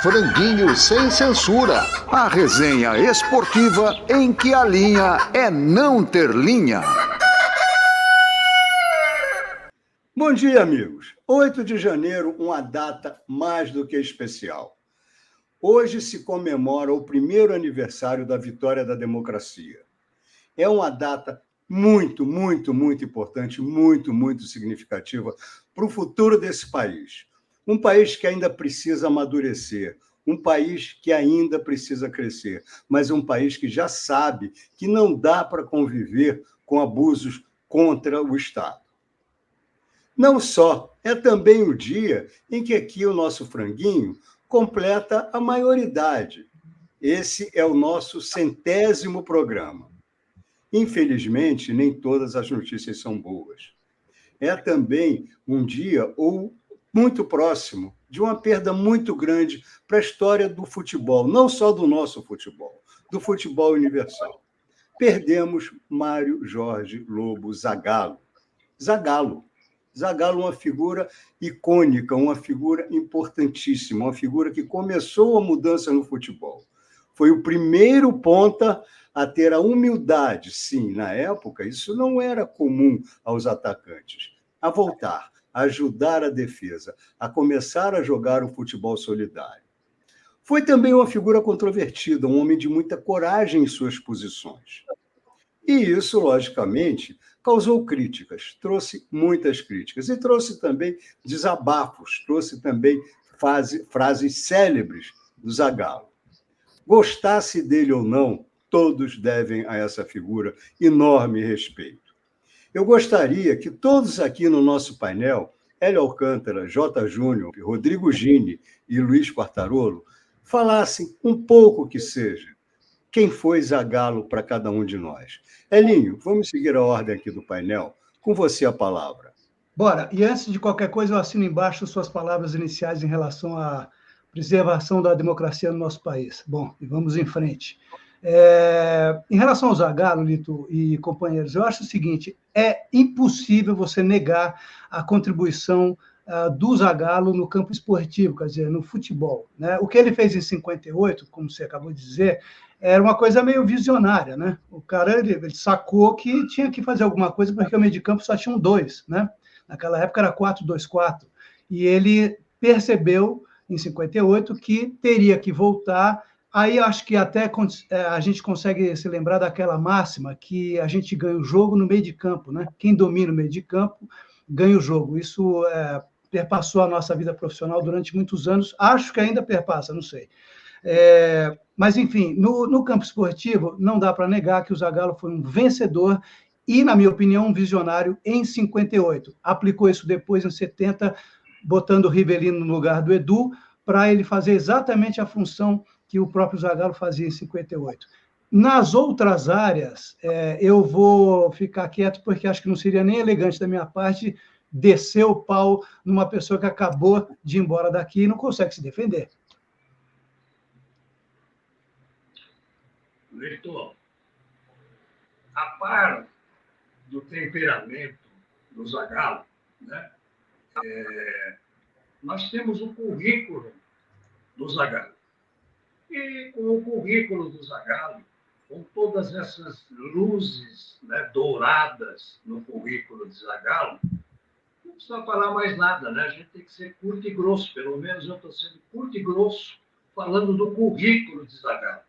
Franguinho sem censura. A resenha esportiva em que a linha é não ter linha. Bom dia, amigos. 8 de janeiro, uma data mais do que especial. Hoje se comemora o primeiro aniversário da vitória da democracia. É uma data muito importante, muito significativa para o futuro desse país. Um país que ainda precisa amadurecer, um país que ainda precisa crescer, mas um país que já sabe que não dá para conviver com abusos contra o Estado. Não só, é também o dia em que aqui o nosso franguinho completa a maioridade. Esse é o nosso 100º programa. Infelizmente, nem todas as notícias são boas. É também um dia, ou muito próximo, de uma perda muito grande para a história do futebol, não só do nosso futebol, do futebol universal. Perdemos Mário Jorge Lobo Zagallo. Zagallo, uma figura icônica, uma figura importantíssima, uma figura que começou a mudança no futebol. Foi o primeiro ponta a ter a humildade, sim, na época, isso não era comum aos atacantes, a voltar, a ajudar a defesa, a começar a jogar um futebol solidário. Foi também uma figura controvertida, um homem de muita coragem em suas posições. E isso, logicamente, causou críticas, trouxe muitas críticas e trouxe também desabafos, trouxe também frases célebres do Zagallo. Gostasse dele ou não, todos devem a essa figura enorme respeito. Eu gostaria que todos aqui no nosso painel, Hélio Alcântara, J. Júnior, Rodrigo Gini e Luiz Quartarolo, falassem um pouco que seja quem foi Zagallo para cada um de nós. Elinho, vamos seguir a ordem aqui do painel. Com você a palavra. Bora. E antes de qualquer coisa, eu assino embaixo suas palavras iniciais em relação à preservação da democracia no nosso país. Bom, e vamos em frente. Em relação ao Zagallo, Lito e companheiros, eu acho o seguinte, é impossível você negar a contribuição do Zagallo no campo esportivo, quer dizer, no futebol, né? O que ele fez em 58, como você acabou de dizer, era uma coisa meio visionária, né? O cara ele sacou que tinha que fazer alguma coisa porque o meio de campo só tinha 2, né? Naquela época era 4-2-4, e ele percebeu em 58 que teria que voltar. Aí acho que até a gente consegue se lembrar daquela máxima que a gente ganha o jogo no meio de campo, né? Quem domina o meio de campo ganha o jogo. Isso perpassou a nossa vida profissional durante muitos anos. Acho que ainda perpassa, não sei. Mas, enfim, no campo esportivo, não dá para negar que o Zagallo foi um vencedor e, na minha opinião, um visionário em 58. Aplicou isso depois, em 70, botando o Rivelino no lugar do Edu, para ele fazer exatamente a função que o próprio Zagallo fazia em 58. Nas outras áreas, eu vou ficar quieto, porque acho que não seria nem elegante da minha parte descer o pau numa pessoa que acabou de ir embora daqui e não consegue se defender. Leitor, a par do temperamento do Zagallo, né, nós temos o currículo do Zagallo. E com o currículo do Zagallo, com todas essas luzes, né, douradas no currículo de Zagallo, não precisa falar mais nada, né? A gente tem que ser curto e grosso, pelo menos eu estou sendo curto e grosso, falando do currículo de Zagallo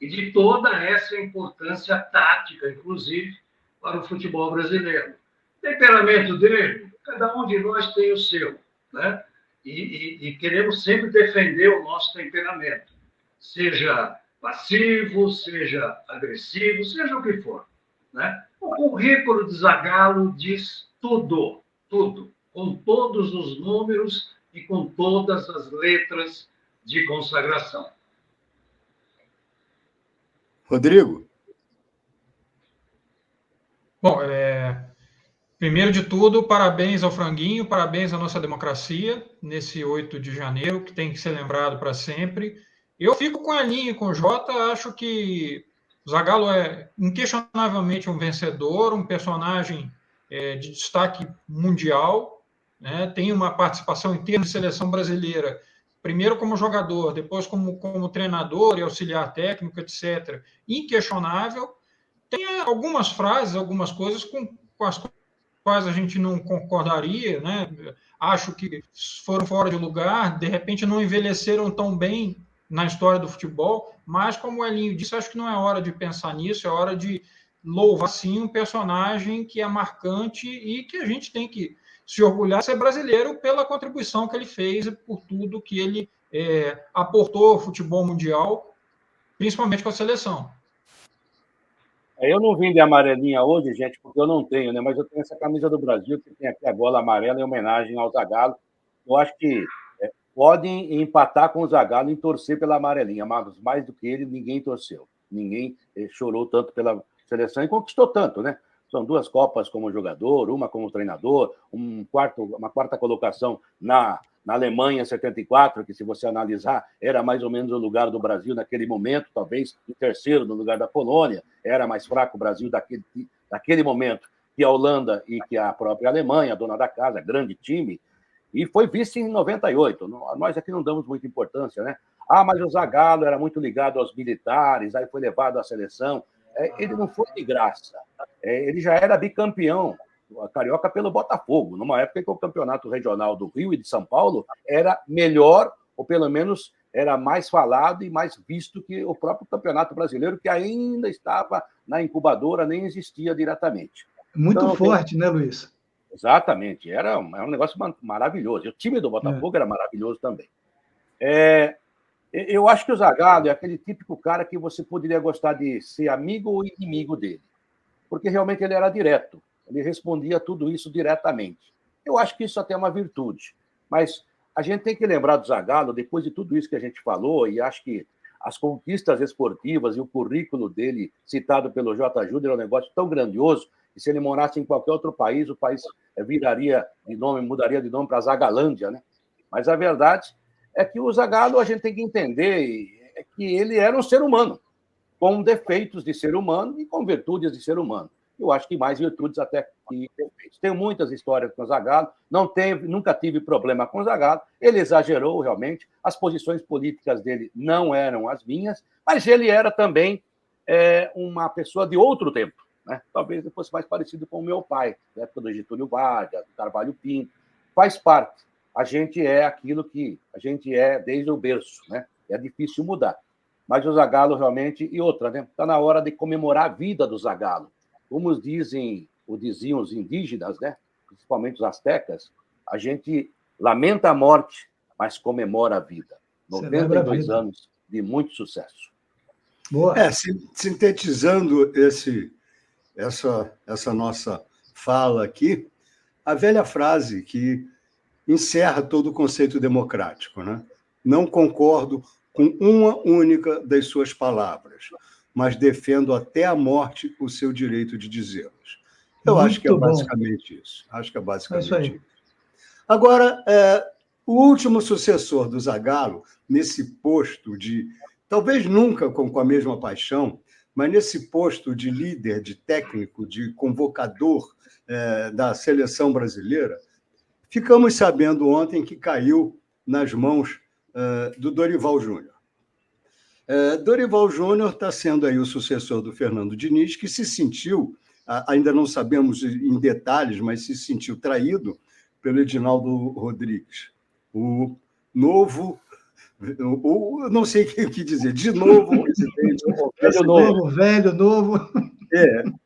e de toda essa importância tática, inclusive, para o futebol brasileiro. O temperamento dele, cada um de nós tem o seu, né? E queremos sempre defender o nosso temperamento, seja passivo, seja agressivo, seja o que for, né? O currículo de Zagallo diz tudo, com todos os números e com todas as letras de consagração. Rodrigo? Bom, primeiro de tudo, parabéns ao Franguinho, parabéns à nossa democracia, nesse 8 de janeiro, que tem que ser lembrado para sempre. Eu fico com a linha, com o Jota, acho que o Zagallo é inquestionavelmente um vencedor, um personagem de destaque mundial, né? Tem uma participação em termos de seleção brasileira primeiro como jogador, depois como treinador e auxiliar técnico, etc., inquestionável. Tem algumas frases, algumas coisas com as quais a gente não concordaria, né? Acho que foram fora de lugar, de repente não envelheceram tão bem na história do futebol, mas como o Elinho disse, acho que não é hora de pensar nisso, é hora de louvar sim um personagem que é marcante e que a gente tem que se orgulhar de ser brasileiro pela contribuição que ele fez e por tudo que ele aportou ao futebol mundial, principalmente com a seleção. Eu não vim de amarelinha hoje, gente, porque eu não tenho, né? Mas eu tenho essa camisa do Brasil, que tem aqui a gola amarela em homenagem ao Zagallo. Eu acho que podem empatar com o Zagallo em torcer pela amarelinha, mas mais do que ele, ninguém torceu. Ninguém chorou tanto pela seleção e conquistou tanto, né? São 2 Copas como jogador, uma como treinador, uma quarta colocação na Alemanha em 74, que, se você analisar, era mais ou menos o lugar do Brasil naquele momento, talvez em terceiro no lugar da Polônia. Era mais fraco o Brasil daquele momento que a Holanda e que a própria Alemanha, dona da casa, grande time, e foi vice em 98. Nós aqui não damos muita importância, né? Mas o Zagallo era muito ligado aos militares, aí foi levado à seleção. Ele não foi de graça. Ele já era bicampeão carioca pelo Botafogo, numa época em que o campeonato regional do Rio e de São Paulo era melhor, ou pelo menos era mais falado e mais visto que o próprio Campeonato Brasileiro, que ainda estava na incubadora, nem existia diretamente. Muito então, forte, né, Luiz? Exatamente. Era um negócio maravilhoso. O time do Botafogo era maravilhoso também. Eu acho que o Zagallo é aquele típico cara que você poderia gostar de ser amigo ou inimigo dele, porque realmente ele era direto. Ele respondia tudo isso diretamente. Eu acho que isso até é uma virtude. Mas a gente tem que lembrar do Zagallo, depois de tudo isso que a gente falou, e acho que as conquistas esportivas e o currículo dele, citado pelo J. Júnior, é um negócio tão grandioso que, se ele morasse em qualquer outro país, o país mudaria de nome para Zagalândia, né? Mas a verdade é que o Zagallo, a gente tem que entender que ele era um ser humano, com defeitos de ser humano e com virtudes de ser humano. Eu acho que mais virtudes até que defeitos. Tenho muitas histórias com o Zagallo, nunca tive problema com o Zagallo, ele exagerou realmente, as posições políticas dele não eram as minhas, mas ele era também uma pessoa de outro tempo, né? Talvez ele fosse mais parecido com o meu pai, na época do Getúlio Vargas, do Carvalho Pinto. Faz parte. A gente é aquilo que a gente é desde o berço, né? É difícil mudar. Mas o Zagallo realmente... E outra, né? Está na hora de comemorar a vida do Zagallo. Como diziam os indígenas, né? Principalmente os astecas, a gente lamenta a morte, mas comemora a vida. 92 anos de muito sucesso. Boa. Sintetizando essa nossa fala aqui, a velha frase que encerra todo o conceito democrático, né? Não concordo com uma única das suas palavras, mas defendo até a morte o seu direito de dizê-las. Eu acho que é basicamente isso. Isso. Agora, o último sucessor do Zagallo, nesse posto de, talvez nunca com a mesma paixão, mas nesse posto de líder, de técnico, de convocador da seleção brasileira, ficamos sabendo ontem que caiu nas mãos do Dorival Júnior. Dorival Júnior está sendo aí o sucessor do Fernando Diniz, que se sentiu, ainda não sabemos em detalhes, mas se sentiu traído pelo Edinaldo Rodrigues. O novo, não sei o que dizer, de novo, presidente. Velho novo.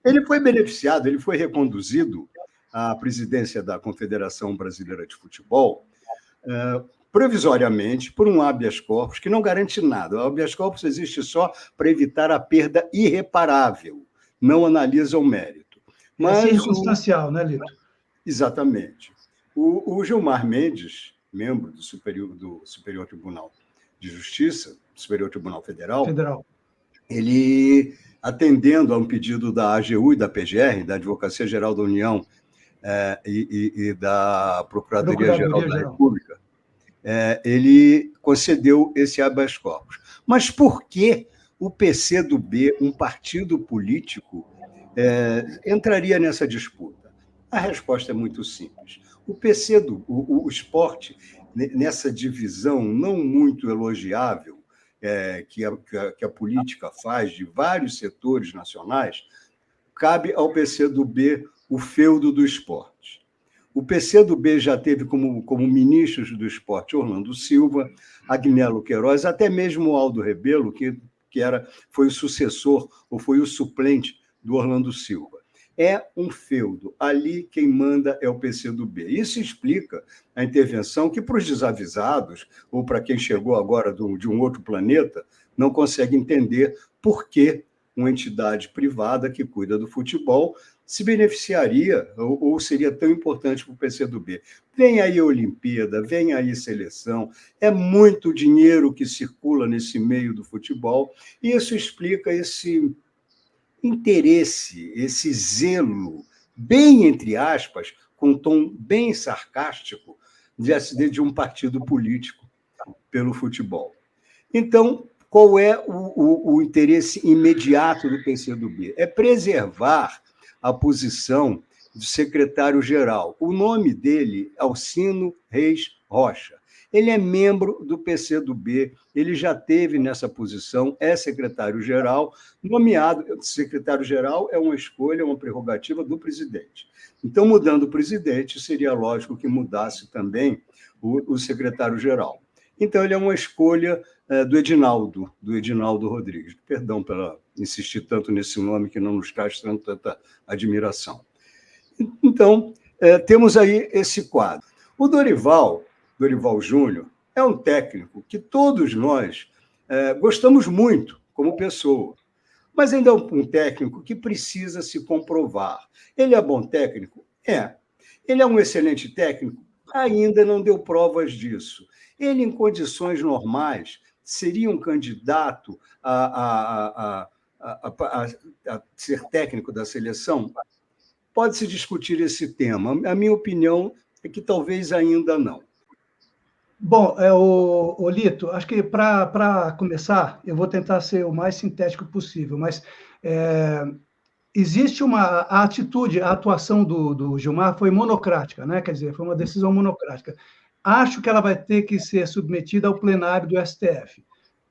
Ele foi beneficiado, ele foi reconduzido à presidência da Confederação Brasileira de Futebol, provisoriamente, por um habeas corpus que não garante nada. O habeas corpus existe só para evitar a perda irreparável, não analisa o mérito. Mas é circunstancial, né, Lito? Exatamente. O Gilmar Mendes, membro do Superior Tribunal de Justiça, Superior Tribunal Federal, ele, atendendo a um pedido da AGU e da PGR, da Advocacia Geral da União e da Procuradoria-Geral da República, ele concedeu esse habeas corpus. Mas por que o PCdoB, um partido político, entraria nessa disputa? A resposta é muito simples. O Sport nessa divisão não muito elogiável que a política faz de vários setores nacionais, cabe ao PCdoB o feudo do esporte. O PCdoB já teve como ministros do esporte Orlando Silva, Agnello Queiroz, até mesmo o Aldo Rebelo, que foi o sucessor ou foi o suplente do Orlando Silva. É um feudo. Ali quem manda é o PCdoB. Isso explica a intervenção que, para os desavisados, ou para quem chegou agora de um outro planeta, não consegue entender por que uma entidade privada que cuida do futebol se beneficiaria ou seria tão importante para o PCdoB. Vem aí a Olimpíada, vem aí seleção, é muito dinheiro que circula nesse meio do futebol, e isso explica esse interesse, esse zelo, bem entre aspas, com um tom bem sarcástico, de um partido político pelo futebol. Então, qual é o interesse imediato do PCdoB? É preservar a posição do secretário-geral. O nome dele é Alcino Reis Rocha. Ele é membro do PCdoB, ele já teve nessa posição, é secretário-geral, nomeado. Secretário-geral é uma escolha, uma prerrogativa do presidente. Então, mudando o presidente, seria lógico que mudasse também o secretário-geral. Então, ele é uma escolha do Edinaldo Rodrigues. Perdão pela insistir tanto nesse nome que não nos traz tanta admiração. Então, temos aí esse quadro. O Dorival Júnior, é um técnico que todos nós gostamos muito como pessoa, mas ainda é um técnico que precisa se comprovar. Ele é bom técnico? É. Ele é um excelente técnico? Ainda não deu provas disso. Ele, em condições normais, seria um candidato a ser técnico da seleção? Pode-se discutir esse tema. A minha opinião é que talvez ainda não. Bom, Lito, acho que para começar, eu vou tentar ser o mais sintético possível, mas existe a atitude, a atuação do Gilmar foi monocrática, né? Quer dizer, foi uma decisão monocrática. Acho que ela vai ter que ser submetida ao plenário do STF,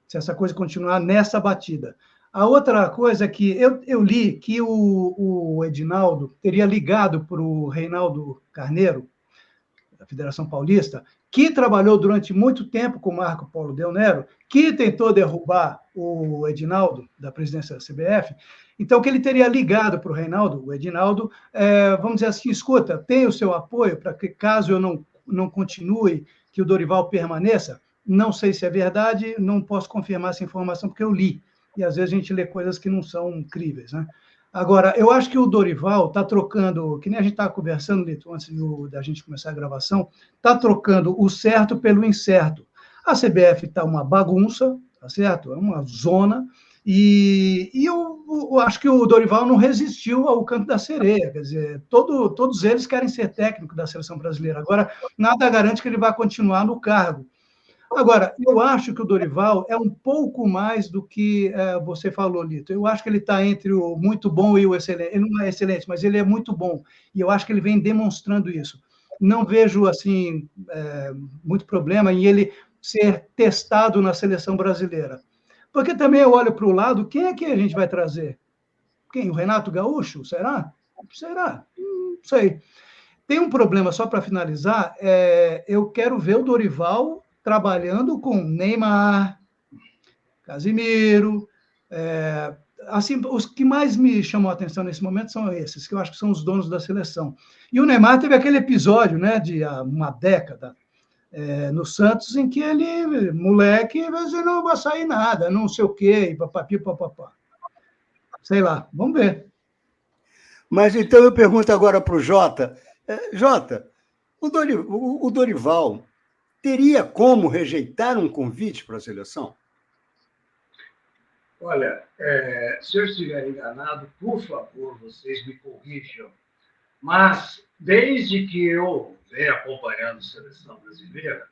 se essa coisa continuar nessa batida. A outra coisa é que eu li que o Edinaldo teria ligado para o Reinaldo Carneiro, da Federação Paulista, que trabalhou durante muito tempo com o Marco Polo Del Nero, que tentou derrubar o Edinaldo, da presidência da CBF, então que ele teria ligado para o Reinaldo, o Edinaldo, vamos dizer assim, escuta, tem o seu apoio para que, caso eu não continue, que o Dorival permaneça? Não sei se é verdade, não posso confirmar essa informação, porque eu li, e às vezes a gente lê coisas que não são críveis, né? Agora, eu acho que o Dorival está trocando, que nem a gente estava conversando, Lito, antes da gente começar a gravação, está trocando o certo pelo incerto. A CBF está uma bagunça, tá certo? É uma zona, e eu acho que o Dorival não resistiu ao canto da sereia, quer dizer, todos eles querem ser técnico da seleção brasileira. Agora, nada garante que ele vai continuar no cargo. Agora, eu acho que o Dorival é um pouco mais do que você falou, Lito. Eu acho que ele está entre o muito bom e o excelente. Ele não é excelente, mas ele é muito bom. E eu acho que ele vem demonstrando isso. Não vejo assim muito problema em ele ser testado na seleção brasileira. Porque também eu olho para o lado, quem é que a gente vai trazer? Quem? O Renato Gaúcho? Será? Será? Não sei. Tem um problema, só para finalizar, eu quero ver o Dorival trabalhando com Neymar, Casimiro, assim, os que mais me chamam a atenção nesse momento são esses, que eu acho que são os donos da seleção. E o Neymar teve aquele episódio, né, de uma década, no Santos, em que ele, moleque, não vai sair nada, não sei o quê, e papapi, papapá. Sei lá, vamos ver. Mas então eu pergunto agora para o Jota. Jota, o Dorival teria como rejeitar um convite para a seleção? Olha, se eu estiver enganado, por favor, vocês me corrijam. Mas, desde que eu venho acompanhando a seleção brasileira,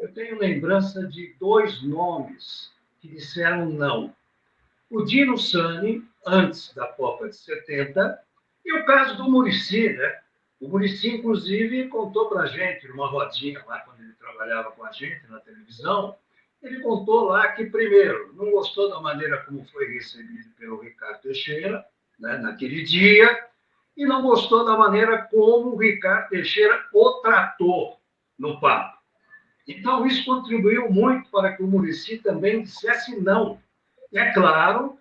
eu tenho lembrança de 2 nomes que disseram não. O Dino Sani, antes da Copa de 70, e o caso do Muricy, né? O Muricy, inclusive, contou para a gente, numa rodinha lá, quando ele trabalhava com a gente na televisão, ele contou lá que, primeiro, não gostou da maneira como foi recebido pelo Ricardo Teixeira, né, naquele dia, e não gostou da maneira como o Ricardo Teixeira o tratou no papo. Então, isso contribuiu muito para que o Muricy também dissesse não. E, é claro,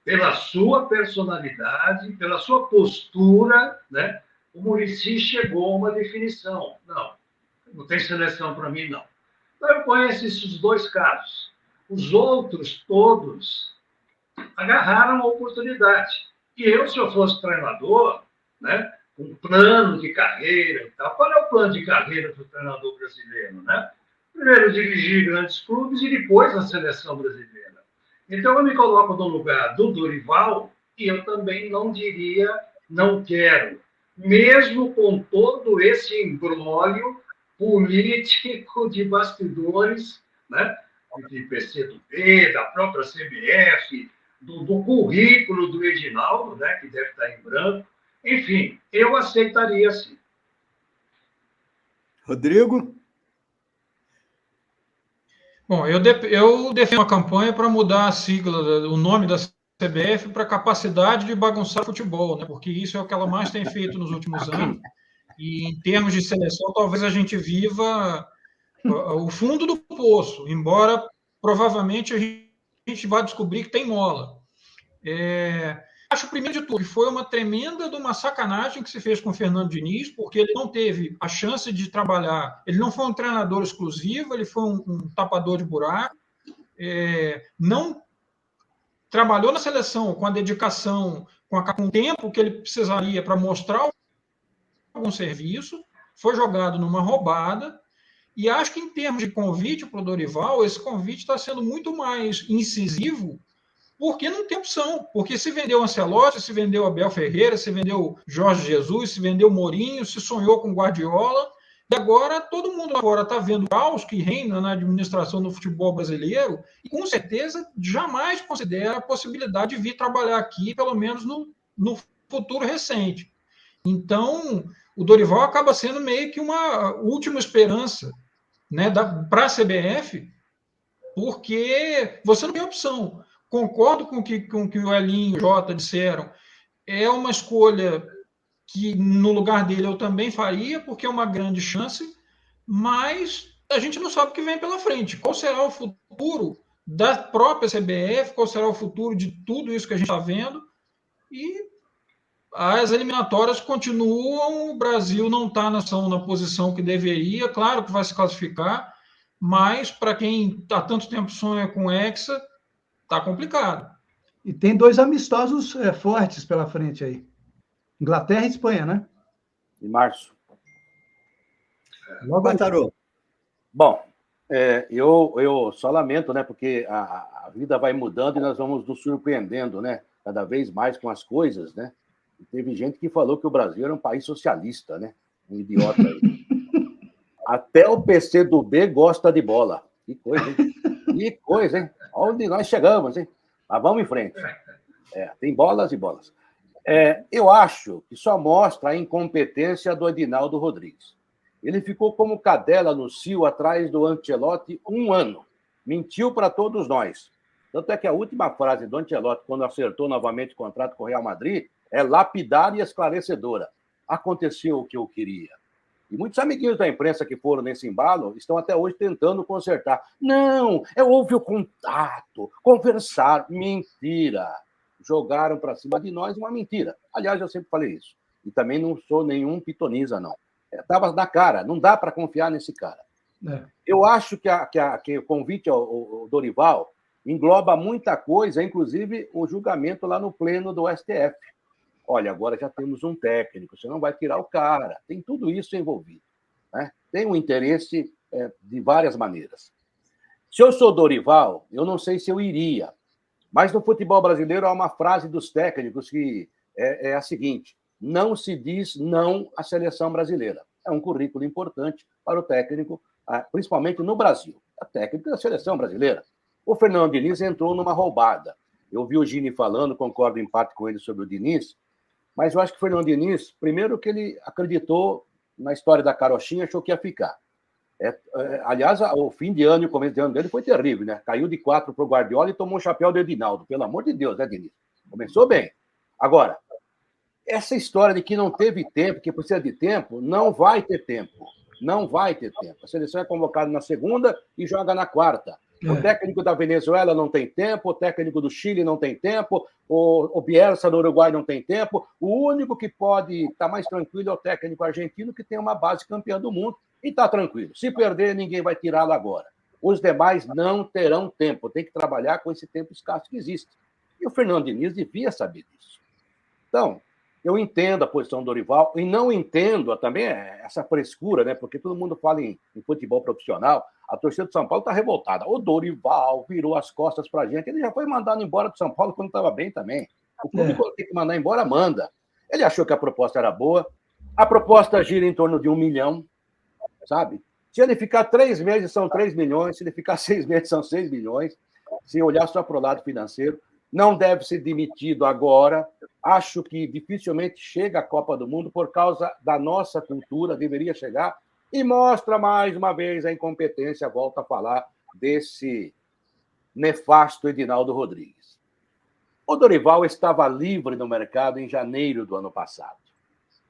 pela sua personalidade, pela sua postura, né, o Muricy chegou a uma definição. Não tem seleção para mim, não. Então, eu conheço esses dois casos. Os outros todos agarraram a oportunidade. E eu, se eu fosse treinador, né, um plano de carreira e tal, qual é o plano de carreira do treinador brasileiro? Né? Primeiro, dirigir grandes clubes e depois a seleção brasileira. Então, eu me coloco no lugar do Dorival e eu também não diria não quero, mesmo com todo esse imbróglio político de bastidores, né? De PCdoB, da própria CBF, do currículo do Edinaldo, né? Que deve estar em branco. Enfim, eu aceitaria sim. Rodrigo? Bom, eu defendo uma campanha para mudar a sigla, o nome da CBF para capacidade de bagunçar futebol, né? Porque isso é o que ela mais tem feito nos últimos anos. E em termos de seleção, talvez a gente viva o fundo do poço, embora provavelmente a gente vá descobrir que tem mola. Acho, primeiro de tudo, que foi uma tremenda de uma sacanagem que se fez com o Fernando Diniz, porque ele não teve a chance de trabalhar, ele não foi um treinador exclusivo, ele foi um tapador de buraco, não trabalhou na seleção com a dedicação, com o tempo que ele precisaria para mostrar algum serviço, foi jogado numa roubada, e acho que em termos de convite para o Dorival, esse convite está sendo muito mais incisivo, porque não tem opção. Porque se vendeu Ancelotti, se vendeu Abel Ferreira, se vendeu Jorge Jesus, se vendeu Mourinho, se sonhou com Guardiola, e agora todo mundo agora está vendo o caos que reina na administração do futebol brasileiro, e com certeza jamais considera a possibilidade de vir trabalhar aqui, pelo menos no futuro recente. Então, o Dorival acaba sendo meio que uma última esperança, né, para a CBF, porque você não tem opção. Concordo com o que o Elinho e o Jota disseram. É uma escolha que, no lugar dele, eu também faria, porque é uma grande chance, mas a gente não sabe o que vem pela frente. Qual será o futuro da própria CBF? Qual será o futuro de tudo isso que a gente está vendo? E as eliminatórias continuam, o Brasil não está na posição que deveria, claro que vai se classificar, mas para quem há tanto tempo sonha com Hexa, está complicado. E tem dois amistosos fortes pela frente aí. Inglaterra e Espanha, né? Em março. Logo Tarô. Bom, eu só lamento, né? Porque a vida vai mudando e nós vamos nos surpreendendo, né? Cada vez mais com as coisas, né? E teve gente que falou que o Brasil era um país socialista, né? Um idiota aí. Até o PCdoB gosta de bola. Que coisa, hein? Que coisa, hein? Onde nós chegamos, hein? Mas vamos em frente. Tem bolas e bolas. Eu acho que só mostra a incompetência do Edinaldo Rodrigues. Ele ficou como cadela no cio atrás do Ancelotti 1 ano. Mentiu para todos nós. Tanto é que a última frase do Ancelotti, quando acertou novamente o contrato com o Real Madrid, é lapidar e esclarecedora. Aconteceu o que eu queria. E muitos amiguinhos da imprensa que foram nesse embalo estão até hoje tentando consertar. Não, houve o contato, conversar. Mentira. Jogaram para cima de nós uma mentira. Aliás, eu sempre falei isso. E também não sou nenhum pitoniza, não. Estava na cara, não dá para confiar nesse cara. Eu acho que o convite ao Dorival engloba muita coisa, inclusive o julgamento lá no pleno do STF. Olha, agora já temos um técnico, você não vai tirar o cara. Tem tudo isso envolvido. Né? Tem um interesse de várias maneiras. Se eu sou Dorival, eu não sei se eu iria. Mas no futebol brasileiro há uma frase dos técnicos que é a seguinte: não se diz não à seleção brasileira. É um currículo importante para o técnico, principalmente no Brasil. A técnica da seleção brasileira. O Fernando Diniz entrou numa roubada. Eu vi o Gini falando, concordo em parte com ele sobre o Diniz, Mas eu acho que o Fernando Diniz, primeiro que ele acreditou na história da carochinha, achou que ia ficar. Aliás, o fim de ano e o começo de ano dele foi terrível, né? Caiu de 4 para o Guardiola e tomou o chapéu do Edinaldo. Pelo amor de Deus, né, Diniz? Começou bem. Agora, essa história de que não teve tempo, que precisa de tempo, não vai ter tempo. Não vai ter tempo. A seleção é convocada na segunda e joga na quarta. O técnico da Venezuela não tem tempo, o técnico do Chile não tem tempo, o Bielsa do Uruguai não tem tempo. O único que pode estar mais tranquilo é o técnico argentino, que tem uma base campeã do mundo, e está tranquilo. Se perder, ninguém vai tirá-lo agora. Os demais não terão tempo, tem que trabalhar com esse tempo escasso que existe. E o Fernando Diniz devia saber disso. Então, eu entendo a posição do Dorival e não entendo também essa frescura, né? Porque todo mundo fala em futebol profissional, a torcida do São Paulo está revoltada. O Dorival virou as costas para a gente, ele já foi mandado embora do São Paulo quando estava bem também. O clube, quando tem que mandar embora, manda. Ele achou que a proposta era boa, a proposta gira em torno de 1 milhão, sabe? Se ele ficar 3 meses, são 3 milhões, se ele ficar 6 meses, são 6 milhões. Se olhar só para o lado financeiro, não deve ser demitido agora. Acho que dificilmente chega a Copa do Mundo por causa da nossa cultura, deveria chegar, e mostra mais uma vez a incompetência, volta a falar, desse nefasto Edinaldo Rodrigues. O Dorival estava livre no mercado em janeiro do ano passado.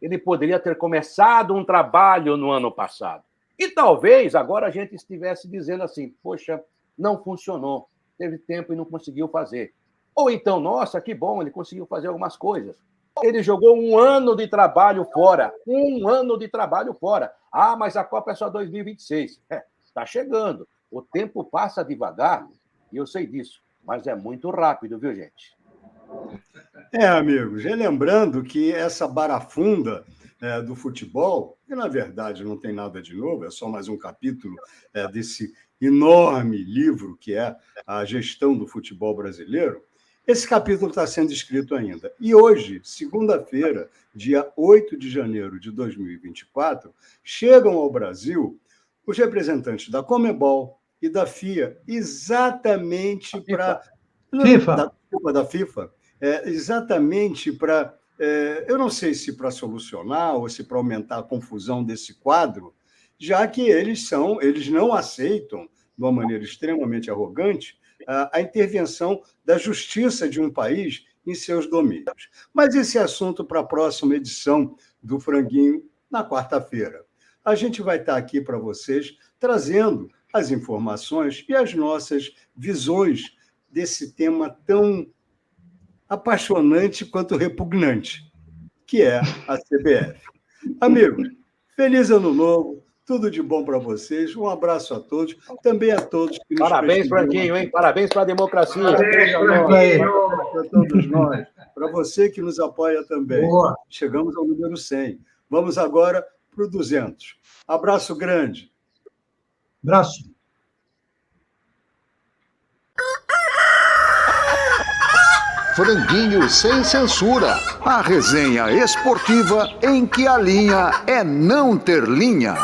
Ele poderia ter começado um trabalho no ano passado. E talvez agora a gente estivesse dizendo assim, poxa, não funcionou, teve tempo e não conseguiu fazer. Ou então, nossa, que bom, ele conseguiu fazer algumas coisas. Ele jogou 1 ano de trabalho fora. 1 ano de trabalho fora. Ah, mas a Copa é só 2026. Está chegando. O tempo passa devagar, e eu sei disso, mas é muito rápido, viu, gente? Amigos, lembrando que essa barafunda do futebol, que na verdade não tem nada de novo, é só mais um capítulo desse enorme livro que é a gestão do futebol brasileiro. Esse capítulo está sendo escrito ainda. E hoje, segunda-feira, dia 8 de janeiro de 2024, chegam ao Brasil os representantes da Conmebol e da FIA, exatamente para... Da FIFA. Exatamente para... eu não sei se para solucionar ou se para aumentar a confusão desse quadro, já que eles não aceitam, de uma maneira extremamente arrogante, a intervenção da justiça de um país em seus domínios. Mas esse é assunto para a próxima edição do Franguinho, na quarta-feira. A gente vai estar aqui para vocês, trazendo as informações e as nossas visões desse tema tão apaixonante quanto repugnante, que é a CBF. Amigos, feliz ano novo, tudo de bom para vocês, um abraço a todos, também a todos que nos Parabéns, Franquinho, hein? Parabéns para a democracia. Parabéns, Franquinho. Para todos nós, para você que nos apoia também. Boa. Chegamos ao número 100. Vamos agora para o 200. Abraço grande. Abraço. Franguinho sem censura. A resenha esportiva em que a linha é não ter linha.